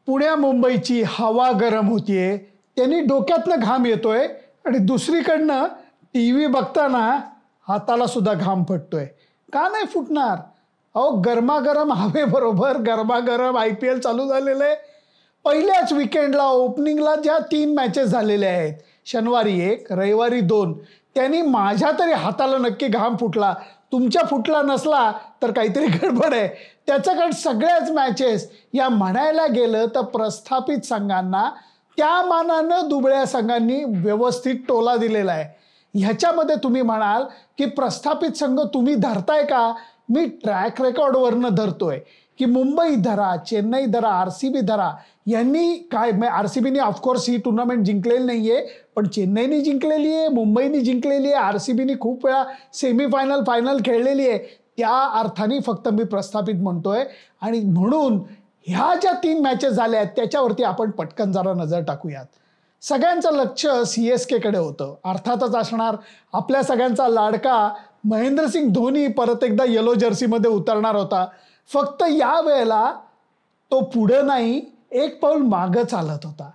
पुण्या मुंबईची हवा गरम होतीये, त्यांनी डोक्यातनं घाम येतोय आणि दुसरीकडनं टी व्ही बघताना हाताला सुद्धा घाम फुटतोय. का नाही फुटणार? अहो, गरमागरम हवेबरोबर गरमागरम IPL चालू झालेलं आहे. पहिल्याच विकेंडला ओपनिंगला ज्या 3 मॅचेस झालेल्या आहेत, शनिवारी 1, रविवारी 2, त्यांनी माझ्या तरी हाताला नक्की घाम फुटला. तुमच्या फुटला नसला तर काहीतरी गडबड आहे. त्याच्याकडे सगळ्याच मॅचेस या म्हणायला गेलं तर प्रस्थापित संघांना त्या मानानं दुबळ्या संघांनी व्यवस्थित टोला दिलेला आहे. ह्याच्यामध्ये तुम्ही म्हणाल की प्रस्थापित संघ तुम्ही धरताय का? मी ट्रॅक रेकॉर्डवरनं धरतोय की मुंबई धरा, चेन्नई धरा, RCB धरा. यांनी काय, RCBने ऑफकोर्स ही टुर्नामेंट जिंकलेली नाहीये, पण चेन्नईने जिंकलेली आहे, मुंबईने जिंकलेली आहे, RCBने खूप वेळा सेमीफायनल फायनल खेळलेली आहे. त्या अर्थाने फक्त मी प्रस्थापित म्हणतोय. आणि म्हणून ह्या ज्या 3 मॅचेस झाल्या आहेत त्याच्यावरती आपण पटकन जरा नजर टाकूयात. सगळ्यांचं लक्ष CSKकडे होतं. अर्थातच असणार आपल्या सगळ्यांचा लाडका महेंद्रसिंग धोनी परत एकदा येलो जर्सीमध्ये उतरणार होता. फक्त या वेळेला तो पुढं नाही, एक पाऊल मागं चालत होता.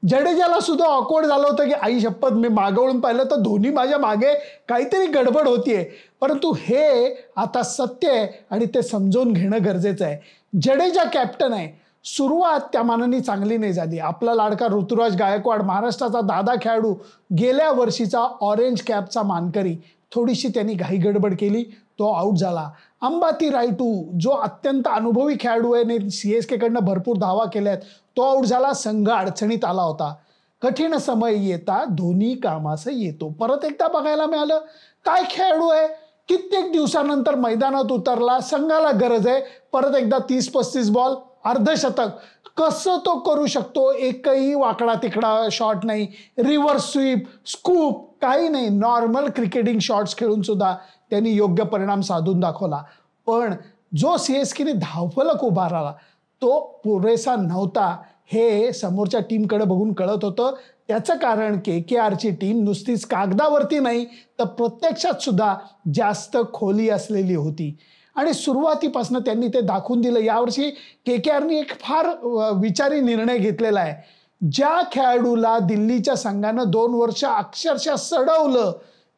जडेजाला सुद्धा ऑकवर्ड झालं होतं की आई शपथ, मी मागवळून पाहिलं तर धोनी माझ्या मागे काहीतरी गडबड होतीये. परंतु हे आता सत्य आहे आणि ते समजून घेणं गरजेचं आहे. जडेजा कॅप्टन आहे. सुरुवात त्या मानाने चांगली नाही झाली. आपला लाडका ऋतुराज गायकवाड, महाराष्ट्राचा दादा खेळाडू, गेल्या वर्षीचा ऑरेंज कॅपचा मानकरी, थोडीशी त्यांनी घाई गडबड केली, तो आऊट झाला. अंबाती रायडू जो अत्यंत अनुभवी खेळाडू आहे, CSKकडनं भरपूर धावा केल्यात, तो आऊट झाला. संघ अडचणीत आला होता. कठीण समय येता धोनी कामास येतो. परत एकदा बघायला मिळालं काय खेळाडू आहे. कित्येक दिवसानंतर मैदानात उतरला. संघाला गरज आहे. परत एकदा 30-35 बॉल, अर्धशतक. कसं तो करू शकतो? एकही वाकडा तिकडा शॉट नाही, रिव्हर्स स्वीप, स्कूप, काही नाही. नॉर्मल क्रिकेटिंग शॉट्स खेळून सुद्धा त्यांनी योग्य परिणाम साधून दाखवला. पण जो CSKने धावफलक उभारला तो पुरेसा नव्हता, हे समोरच्या टीमकडे बघून कळत होतं. त्याचं कारण KKRची टीम नुसतीच कागदावरती नाही तर प्रत्यक्षात सुद्धा जास्त खोली असलेली होती. आणि सुरुवातीपासून त्यांनी ते दाखवून दिलं. यावर्षी KKRने एक फार विचारी निर्णय घेतलेला आहे. ज्या खेळाडूला दिल्लीच्या संघानं 2 वर्ष अक्षरशः सडवलं,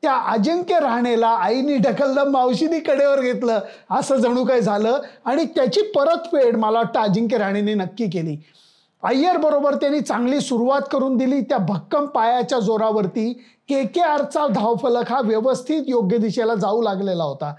त्या अजिंक्य रहाणेला आईनी ढकललं, मावशीनी कडेवर घेतलं, असं जणू काय झालं. आणि त्याची परतफेड मला वाटतं अजिंक्य रहाणेने नक्की केली. अय्यर बरोबर त्यांनी चांगली सुरुवात करून दिली. त्या भक्कम पायाच्या जोरावरती KKRचा धावफलक हा व्यवस्थित योग्य दिशेला जाऊ लागलेला होता.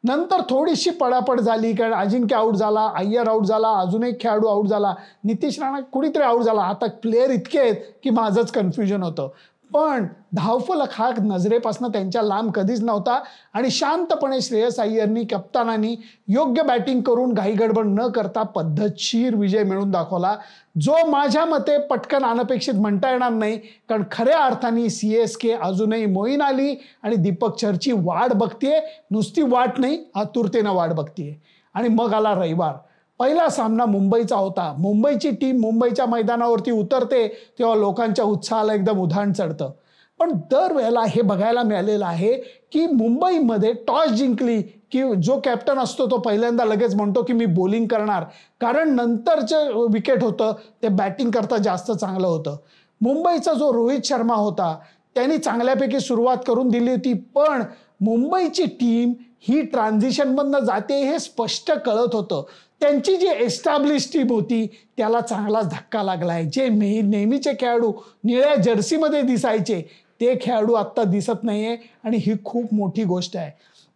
नंतर थोडीशी पडापड झाली, कारण अजिंक्य आऊट झाला, अय्यर आऊट झाला, अजून एक खेळाडू आऊट झाला, नितीश राणा कुणीतरी आऊट झाला. आता प्लेयर इतके आहेत की माझंच कन्फ्युजन होतं. पण धावफलक हा नजरेपासून त्यांच्या लांब कधीच नव्हता. आणि शांतपणे श्रेयस अय्यरनी, कप्तानांनी योग्य बॅटिंग करून घाई गडबड न करता पद्धतशीर विजय मिळवून दाखवला, जो माझ्या मते पटकन अनपेक्षित म्हणता येणार नाही. कारण खऱ्या अर्थाने CSK अजूनही मोईन अली आणि दीपक चहरची वाट बघतीये. नुसती वाट नाही, आतुरतेनं वाट बघतीये. आणि मग आला रविवार. पहिला सामना मुंबईचा होता. मुंबईची टीम मुंबईच्या मैदानावरती उतरते तेव्हा लोकांच्या उत्साहाला एकदम उधाण चढतं. पण दरवेळेला हे बघायला मिळालेलं आहे की मुंबईमध्ये टॉस जिंकली की जो कॅप्टन असतो तो पहिल्यांदा लगेच म्हणतो की मी बॉलिंग करणार, कारण नंतरचं विकेट होतं ते बॅटिंग करता जास्त चांगलं होतं. मुंबईचा जो रोहित शर्मा होता त्यांनी चांगल्यापैकी सुरुवात करून दिली होती, पण मुंबईची टीम ही ट्रान्झिशनमधनं जाते हे स्पष्ट कळत होतं. त्यांची जी एस्टॅब्लिश टीम होती त्याला चांगलाच धक्का लागला आहे. जे नेहमीचे खेळाडू निळ्या जर्सीमध्ये दिसायचे ते खेळाडू आत्ता दिसत नाहीये आणि ही खूप मोठी गोष्ट आहे.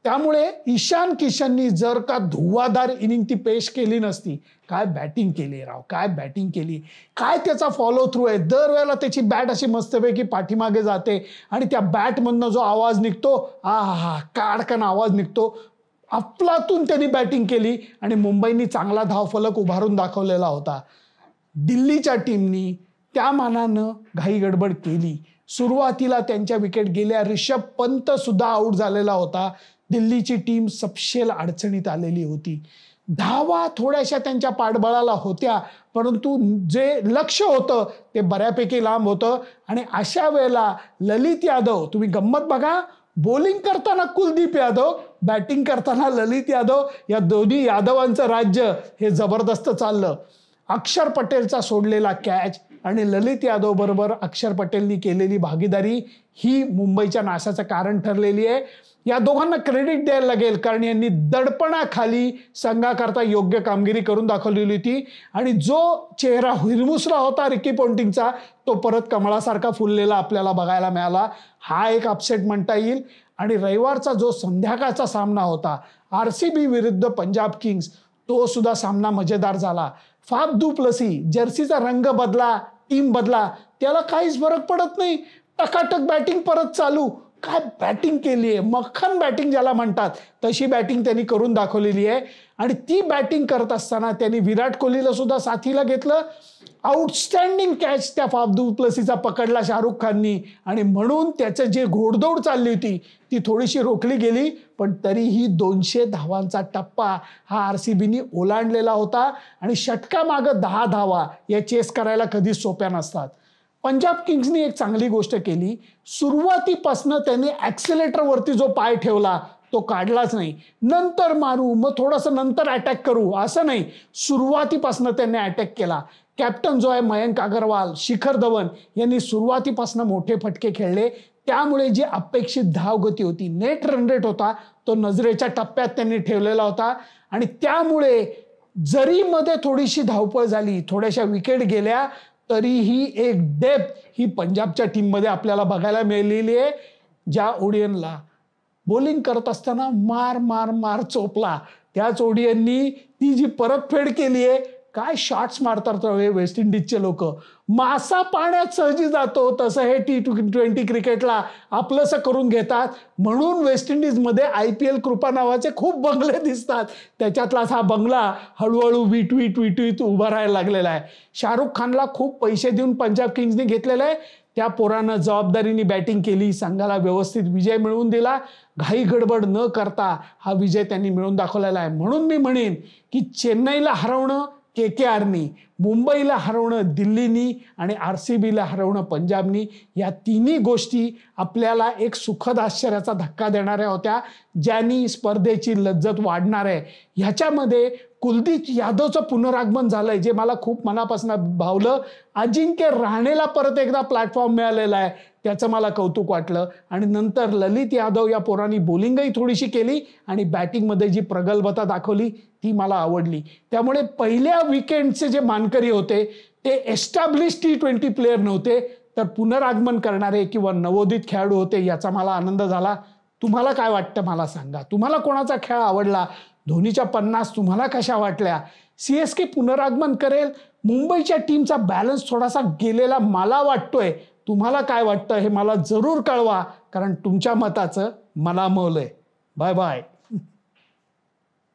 त्यामुळे ईशान किशननी जर का धुव्वाधार इनिंग ती पेश केली नसती, काय बॅटिंग केली राव, काय बॅटिंग केली, काय त्याचा फॉलो थ्रू आहे. दरवेळेला त्याची बॅट अशी मस्तपैकी पाठीमागे जाते आणि त्या बॅटमधनं जो आवाज निघतो, हा काडकन आवाज निघतो. अफलातून त्यांनी बॅटिंग केली आणि मुंबईनी चांगला धावफलक उभारून दाखवलेला होता. दिल्लीच्या टीमनी त्या मानानं घाई गडबड केली. सुरुवातीला त्यांच्या विकेट गेल्या. ऋषभ पंत सुद्धा आऊट झालेला होता. दिल्लीची टीम सपशेल अडचणीत आलेली होती. धावा थोड्याशा त्यांच्या पाठबळाला होत्या, परंतु जे लक्ष होतं ते बऱ्यापैकी लांब होतं. आणि अशा वेळेला ललित यादव, तुम्ही गंमत बघा, बॉलिंग करताना कुलदीप यादव, बॅटिंग करताना ललित यादव, या दोन्ही यादवांचं राज्य हे जबरदस्त चाललं. अक्षर पटेलचा सोडलेला कॅच आणि ललित यादव बरोबर अक्षर पटेलनी केलेली भागीदारी ही मुंबईच्या नाशाचं कारण ठरलेली आहे. या दोघांना क्रेडिट द्यायला लागेल, कारण यांनी दडपणाखाली संघाकरता योग्य कामगिरी करून दाखवलेली होती आणि जो चेहरा हिरमुसला होता रिकी पॉन्टिंगचा तो परत कमळासारखा फुललेला आपल्याला बघायला मिळाला. हा एक अपसेट म्हणता येईल. आणि रविवारचा जो संध्याकाळचा सामना होता RCB विरुद्ध पंजाब किंग्स, तो सुद्धा सामना मजेदार झाला. फाफ दु प्लसी जर्सीचा रंग बदला, टीम बदला, त्याला काहीच फरक पडत नाही. टकाटक बॅटिंग परत चालू. काय बॅटिंग केली आहे, मक्खन बॅटिंग ज्याला म्हणतात तशी बॅटिंग त्यांनी करून दाखवलेली आहे. आणि ती बॅटिंग करत असताना त्यांनी विराट कोहलीला सुद्धा साथीला घेतलं. आउटस्टँडिंग कॅच त्या फाफ दु प्लसीचा पकडला शाहरुख खाननी आणि म्हणून त्याचं जे घोडदौड चालली होती ती थोडीशी रोखली गेली. पण तरीही 200 धावांचा टप्पा हा RCBनी ओलांडलेला होता आणि षटकामागं 10 धावा या चेस करायला कधीच सोप्या नसतात. पंजाब किंग्सनी एक चांगली गोष्ट केली, सुरुवातीपासनं त्यांनी ॲक्सिलेटरवरती जो पाय ठेवला तो काढलाच नाही. नंतर मारू, मग थोडंसं नंतर अटॅक करू असं नाही, सुरुवातीपासनं त्यांनी अटॅक केला. कॅप्टन जो आहे मयंक अग्रवाल, शिखर धवन यांनी सुरुवातीपासनं मोठे फटके खेळले. त्यामुळे जी अपेक्षित धावगती होती, नेट रन रेट होता, तो नजरेच्या टप्प्यात त्यांनी ठेवलेला होता. आणि त्यामुळे जरी मध्ये थोडीशी धावपळ झाली, थोड्याशा विकेट गेल्या, तरीही एक डेप्थ ही पंजाबच्या टीममध्ये आपल्याला बघायला मिळालेली आहे. ज्या ओडियनला बॉलिंग करत असताना मार मार मार चोपला, त्याच ओडियननी ती जी परतफेड केली आहे. काय शॉट्स मारतात वेस्ट इंडिजचे लोक. मासा पाण्यात सहजी जातो तसं हे T20 क्रिकेटला आपलंसं करून घेतात. म्हणून वेस्ट इंडिजमध्ये IPL कृपा नावाचे खूप बंगले दिसतात. त्याच्यातलाच हा बंगला हळूहळू विटवीत उभा राहायला लागलेला आहे. शाहरुख खानला खूप पैसे देऊन पंजाब किंग्सने घेतलेलं आहे. त्या पोरानं जबाबदारीने बॅटिंग केली, संघाला व्यवस्थित विजय मिळवून दिला. घाई गडबड न करता हा विजय त्यांनी मिळवून दाखवलेला आहे. म्हणून मी म्हणेन की चेन्नईला हरवणं KKRनी, मुंबईला हरवणं दिल्लीनी आणि RCBला हरवणं पंजाबनी, या तिन्ही गोष्टी आपल्याला एक सुखद आश्चर्याचा धक्का देणाऱ्या होत्या, ज्यांनी स्पर्धेची लज्जत वाढणार आहे. ह्याच्यामध्ये कुलदीप यादवचं पुनरागमन झालंय, जे मला खूप मनापासून भावलं. अजिंक्य रहाणेला परत एकदा प्लॅटफॉर्म मिळालेला आहे, त्याचं मला कौतुक वाटलं. आणि नंतर ललित यादव या पोरांनी बॉलिंगही थोडीशी केली आणि बॅटिंगमध्ये जी प्रगल्भता दाखवली ती मला आवडली. त्यामुळे पहिल्या विकेंडचे जे मानकरी होते ते एस्टॅब्लिश T20 प्लेयर नव्हते, तर पुनरागमन करणारे किंवा नवोदित खेळाडू होते. याचा मला आनंद झाला. तुम्हाला काय वाटतं मला सांगा. तुम्हाला कोणाचा खेळ आवडला? धोनीच्या 50 तुम्हाला कशा वाटल्या? CSK पुनरागमन करेल? मुंबईच्या टीमचा बॅलन्स थोडासा गेलेला मला वाटतोय. तुम्हाला काय वाटतं हे मला जरूर कळवा, कारण तुमच्या मताचं मला मौल्य आहे. Bye bye.